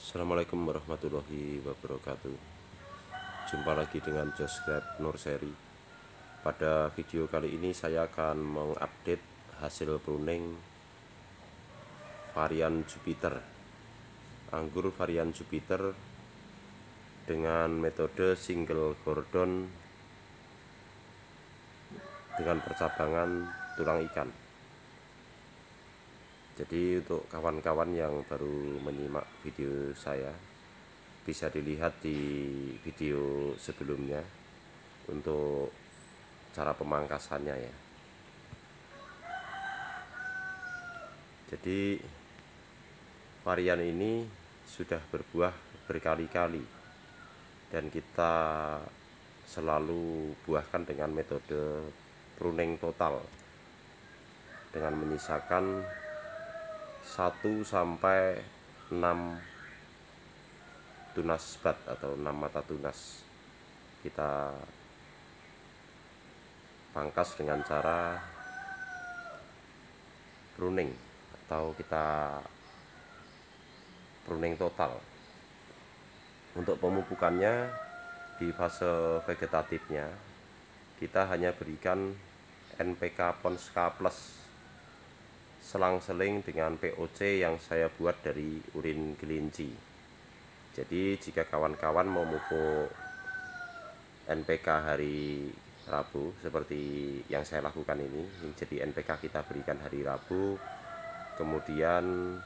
Assalamualaikum warahmatullahi wabarakatuh. Jumpa lagi dengan Josgrad Nurseri. Pada video kali ini saya akan mengupdate hasil pruning varian Jupiter, anggur varian Jupiter dengan metode single gordon dengan percabangan tulang ikan. Jadi untuk kawan-kawan yang baru menyimak video saya, bisa dilihat di video sebelumnya untuk cara pemangkasannya ya. Jadi varian ini sudah berbuah berkali-kali dan kita selalu buahkan dengan metode pruning total dengan menyisakan 1 sampai 6 tunas bat atau 6 mata tunas. Kita pangkas dengan cara pruning atau kita pruning total. Untuk pemupukannya di fase vegetatifnya kita hanya berikan NPK Pons K Plus selang-seling dengan POC yang saya buat dari urin kelinci. Jadi jika kawan-kawan mau memupuk NPK hari Rabu seperti yang saya lakukan ini, jadi NPK kita berikan hari Rabu, kemudian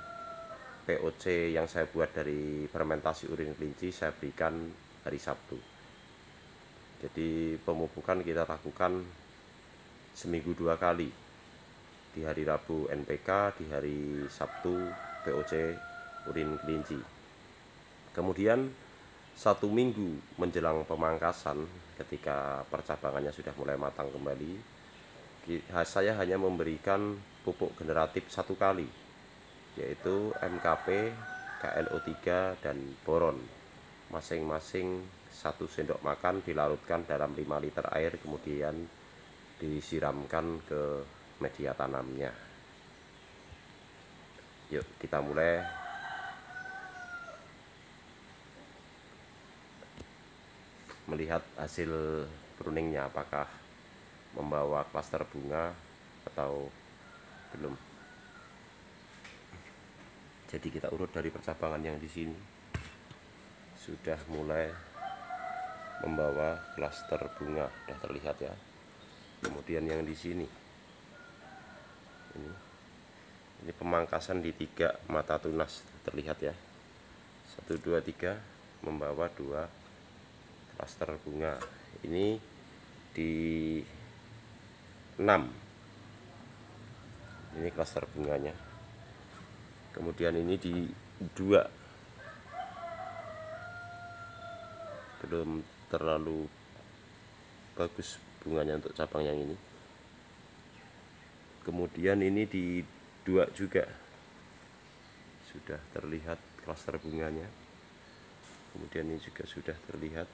POC yang saya buat dari fermentasi urin kelinci saya berikan hari Sabtu. Jadi pemupukan kita lakukan seminggu 2 kali, di hari Rabu NPK, di hari Sabtu POC urin kelinci. Kemudian 1 minggu menjelang pemangkasan, ketika percabangannya sudah mulai matang kembali, saya hanya memberikan pupuk generatif 1 kali, yaitu MKP, KLO3 dan boron, masing-masing 1 sendok makan dilarutkan dalam 5 liter air, kemudian disiramkan ke media tanamnya. Yuk kita mulai. Melihat hasil pruningnya, apakah membawa klaster bunga atau belum. Jadi kita urut dari percabangan yang di sini sudah mulai membawa klaster bunga, sudah terlihat ya. Kemudian yang di sini ini pemangkasan di 3 mata tunas, terlihat ya. 1, 2, 3 membawa 2 klaster bunga. Ini di 6, ini klaster bunganya. Kemudian ini di 2, belum terlalu bagus bunganya untuk cabang yang ini. Kemudian ini di 2 juga sudah terlihat klaster bunganya. Kemudian ini juga sudah terlihat,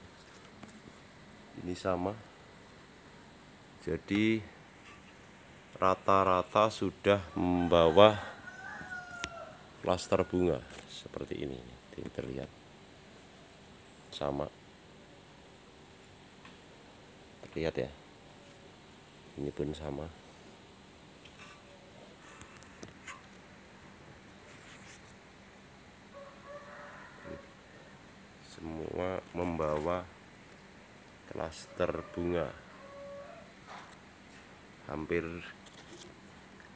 ini sama. Jadi rata-rata sudah membawa klaster bunga seperti ini, terlihat sama, terlihat ya. Ini pun sama. Semua membawa klaster bunga. Hampir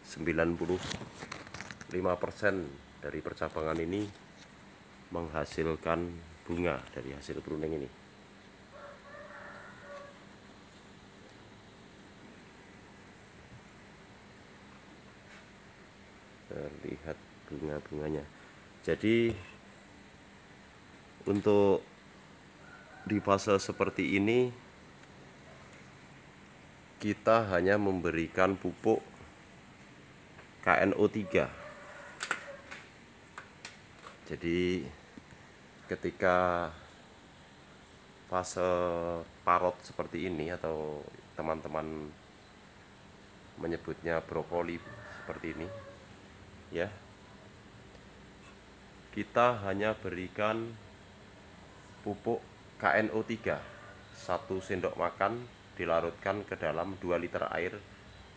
95% dari percabangan ini menghasilkan bunga dari hasil pruning ini. Terlihat bunga-bunganya. Jadi untuk di fase seperti ini kita hanya memberikan pupuk KNO3. Jadi ketika fase parot seperti ini, atau teman-teman menyebutnya brokoli seperti ini ya, kita hanya berikan pupuk KNO3 1 sendok makan dilarutkan ke dalam 2 liter air,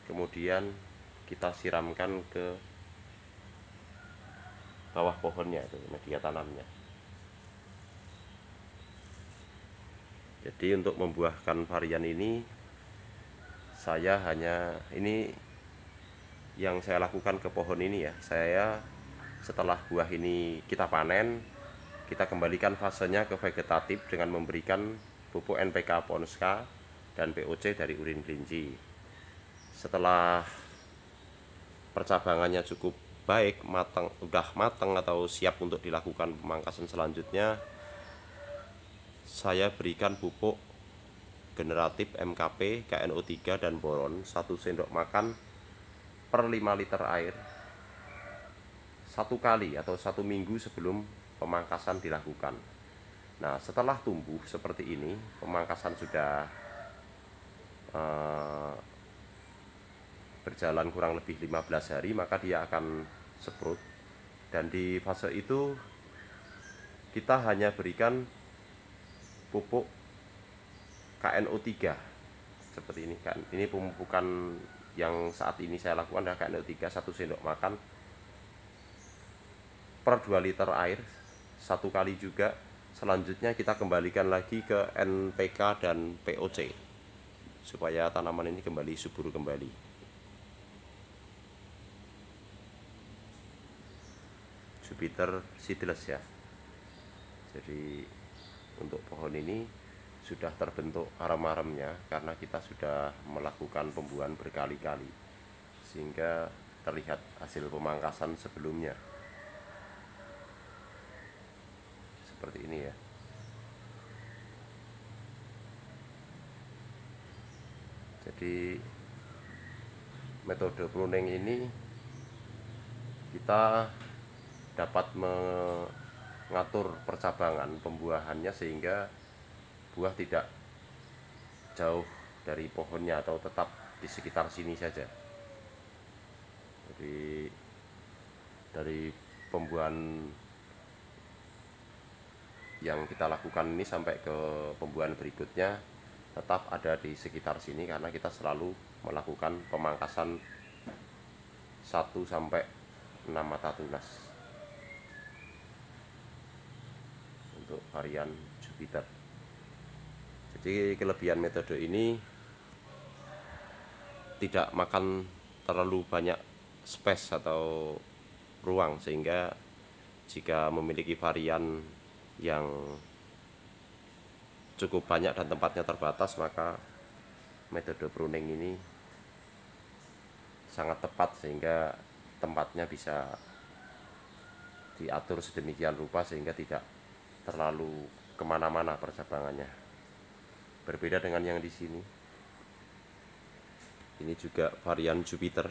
kemudian kita siramkan ke bawah pohonnya, itu media tanamnya. Jadi untuk membuahkan varian ini, saya hanya ini yang saya lakukan ke pohon ini ya. Saya setelah buah ini kita panen, kita kembalikan fasenya ke vegetatif dengan memberikan pupuk NPK Ponska dan POC dari urin kelinci. Setelah percabangannya cukup baik, udah matang atau siap untuk dilakukan pemangkasan selanjutnya, saya berikan pupuk generatif MKP, KNO3 dan boron 1 sendok makan per 5 liter air 1 kali atau 1 minggu sebelum pemangkasan dilakukan. Nah, setelah tumbuh seperti ini, pemangkasan sudah berjalan kurang lebih 15 hari, maka dia akan seprut. Dan di fase itu kita hanya berikan pupuk KNO3 seperti ini kan. Ini pemupukan yang saat ini saya lakukan adalah KNO3 1 sendok makan per 2 liter air 1 kali juga. Selanjutnya kita kembalikan lagi ke NPK dan POC supaya tanaman ini kembali subur kembali. Jupiter seedless ya. Jadi untuk pohon ini sudah terbentuk arem-aremnya karena kita sudah melakukan pembuahan berkali-kali, sehingga terlihat hasil pemangkasan sebelumnya seperti ini ya. Jadi metode pruning ini kita dapat mengatur percabangan pembuahannya sehingga buah tidak jauh dari pohonnya atau tetap di sekitar sini saja. Jadi dari pembuahan yang kita lakukan ini sampai ke pembuahan berikutnya tetap ada di sekitar sini karena kita selalu melakukan pemangkasan 1 sampai 6 mata tunas untuk varian Jupiter. Jadi kelebihan metode ini tidak makan terlalu banyak space atau ruang, sehingga jika memiliki varian yang cukup banyak dan tempatnya terbatas, maka metode pruning ini sangat tepat sehingga tempatnya bisa diatur sedemikian rupa sehingga tidak terlalu kemana-mana percabangannya. Berbeda dengan yang di sini. Ini juga varian Jupiter.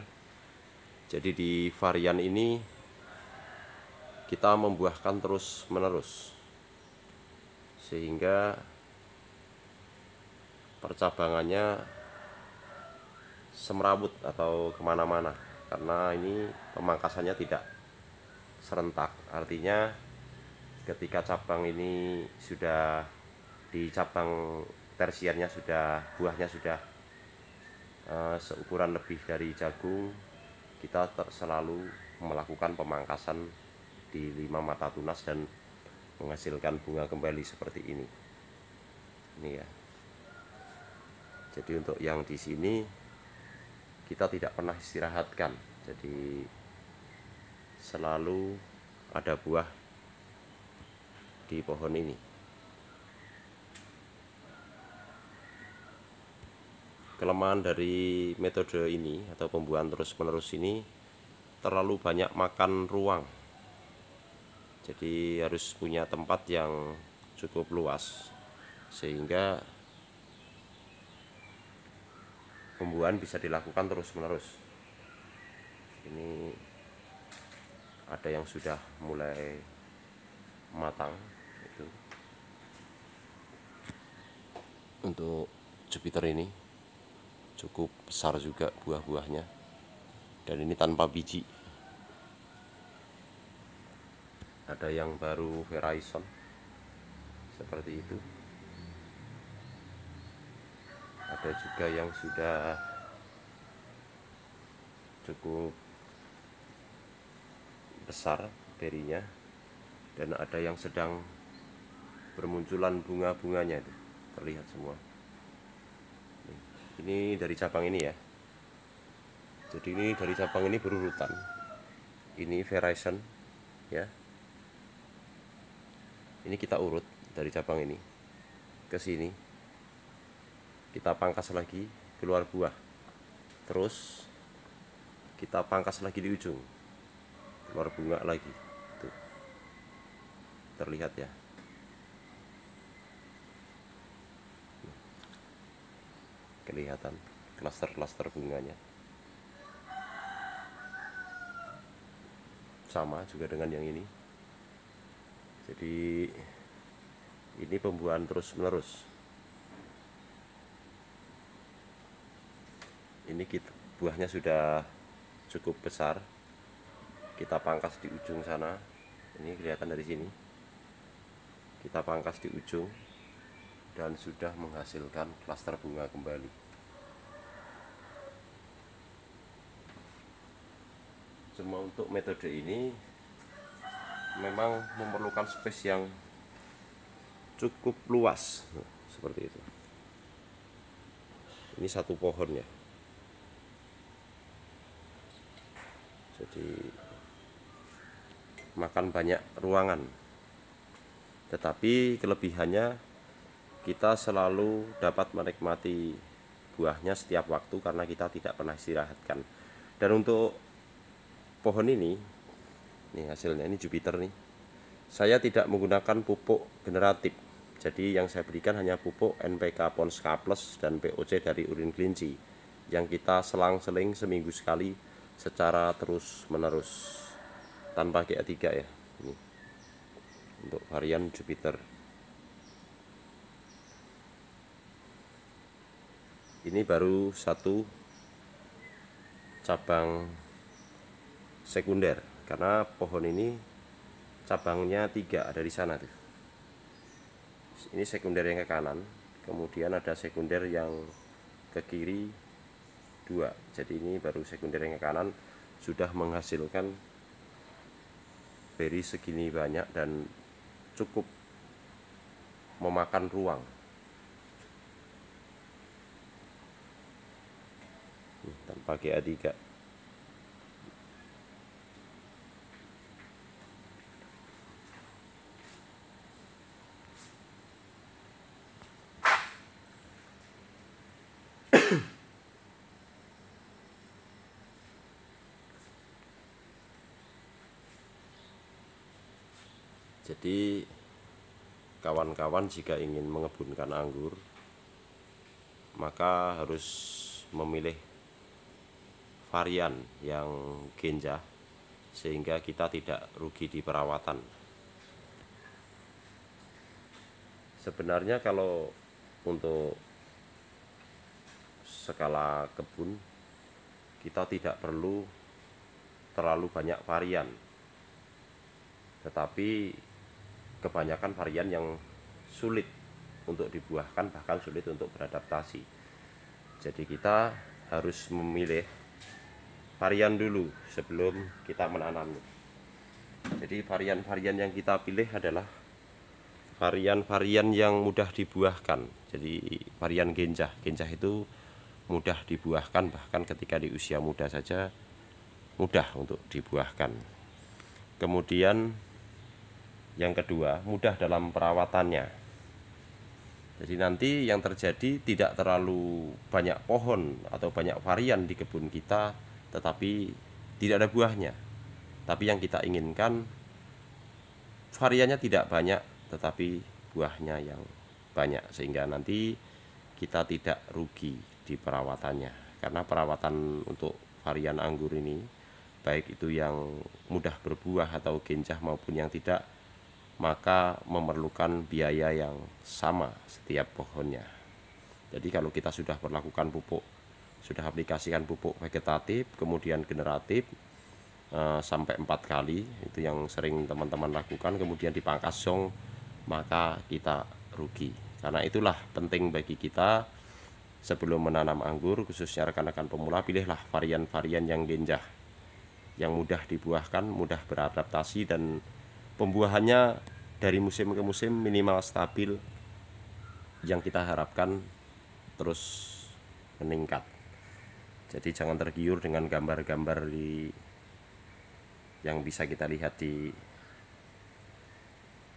Jadi di varian ini kita membuahkan terus-menerus sehingga percabangannya semrawut atau kemana-mana, karena ini pemangkasannya tidak serentak. Artinya ketika cabang ini sudah di cabang tersiernya sudah buahnya sudah seukuran lebih dari jagung, kita selalu melakukan pemangkasan di 5 mata tunas dan menghasilkan bunga kembali seperti ini. Ini ya. Jadi untuk yang di sini kita tidak pernah istirahatkan. Jadi selalu ada buah di pohon ini. Kelemahan dari metode ini atau pembuahan terus-menerus ini terlalu banyak makan ruang. Jadi harus punya tempat yang cukup luas sehingga pembuahan bisa dilakukan terus-menerus. Ini ada yang sudah mulai matang itu. Untuk Jupiter ini cukup besar juga buah-buahnya, dan ini tanpa biji. ada yang baru Verizon seperti itu, ada juga yang sudah cukup besar berinya, dan ada yang sedang bermunculan bunga-bunganya itu terlihat semua. Ini dari cabang ini ya, jadi ini dari cabang ini berurutan. Ini Verizon ya, ini kita urut dari cabang ini ke sini, kita pangkas lagi keluar buah, terus kita pangkas lagi di ujung keluar bunga lagi. Tuh, terlihat ya, kelihatan klaster-klaster bunganya. Sama juga dengan yang ini. Jadi ini pembuahan terus menerus. Ini buahnya sudah cukup besar, kita pangkas di ujung sana. Ini kelihatan dari sini, kita pangkas di ujung dan sudah menghasilkan klaster bunga kembali. Cuma untuk metode ini memang memerlukan space yang cukup luas, seperti itu. Ini satu pohon ya, jadi makan banyak ruangan, tetapi kelebihannya kita selalu dapat menikmati buahnya setiap waktu karena kita tidak pernah istirahatkan. Dan untuk pohon ini hasilnya, ini Jupiter nih, saya tidak menggunakan pupuk generatif. Jadi yang saya berikan hanya pupuk NPK Pons K+ dan POC dari urin kelinci yang kita selang-seling seminggu sekali secara terus menerus tanpa GA3 ya. Ini untuk varian Jupiter. Ini baru satu cabang sekunder, karena pohon ini cabangnya 3 ada di sana tuh. Ini sekunder yang ke kanan, kemudian ada sekunder yang ke kiri 2. Jadi ini baru sekunder yang ke kanan sudah menghasilkan beri segini banyak dan cukup memakan ruang. Tanpa GA3. Jadi kawan-kawan jika ingin mengebunkan anggur, maka harus memilih varian yang genjah sehingga kita tidak rugi di perawatan. Sebenarnya kalau untuk skala kebun kita tidak perlu terlalu banyak varian, tetapi kebanyakan varian yang sulit untuk dibuahkan, bahkan sulit untuk beradaptasi. Jadi kita harus memilih varian dulu sebelum kita menanamnya. Jadi varian-varian yang kita pilih adalah varian-varian yang mudah dibuahkan. Jadi varian genjah. Genjah itu mudah dibuahkan, bahkan ketika di usia muda saja mudah untuk dibuahkan. Kemudian yang kedua, mudah dalam perawatannya. Jadi nanti yang terjadi tidak terlalu banyak pohon atau banyak varian di kebun kita, tetapi tidak ada buahnya. Tapi yang kita inginkan variannya tidak banyak, tetapi buahnya yang banyak, sehingga nanti kita tidak rugi di perawatannya. Karena perawatan untuk varian anggur ini, baik itu yang mudah berbuah atau genjah maupun yang tidak, maka memerlukan biaya yang sama setiap pohonnya. Jadi kalau kita sudah berlakukan pupuk, sudah aplikasikan pupuk vegetatif, kemudian generatif, sampai 4 kali, itu yang sering teman-teman lakukan, kemudian dipangkas zong, maka kita rugi. Karena itulah penting bagi kita sebelum menanam anggur, khususnya rekan-rekan pemula, pilihlah varian-varian yang genjah, yang mudah dibuahkan, mudah beradaptasi, dan pembuahannya dari musim ke musim minimal stabil, yang kita harapkan terus meningkat. Jadi jangan tergiur dengan gambar-gambar yang bisa kita lihat di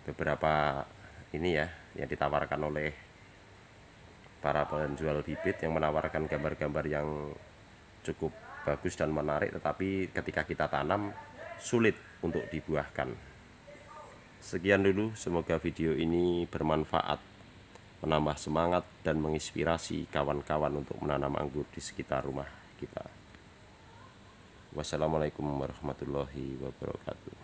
beberapa ini ya, yang ditawarkan oleh para penjual bibit, yang menawarkan gambar-gambar yang cukup bagus dan menarik, tetapi ketika kita tanam sulit untuk dibuahkan. Sekian dulu, semoga video ini bermanfaat, menambah semangat dan menginspirasi kawan-kawan untuk menanam anggur di sekitar rumah kita. Wassalamualaikum warahmatullahi wabarakatuh.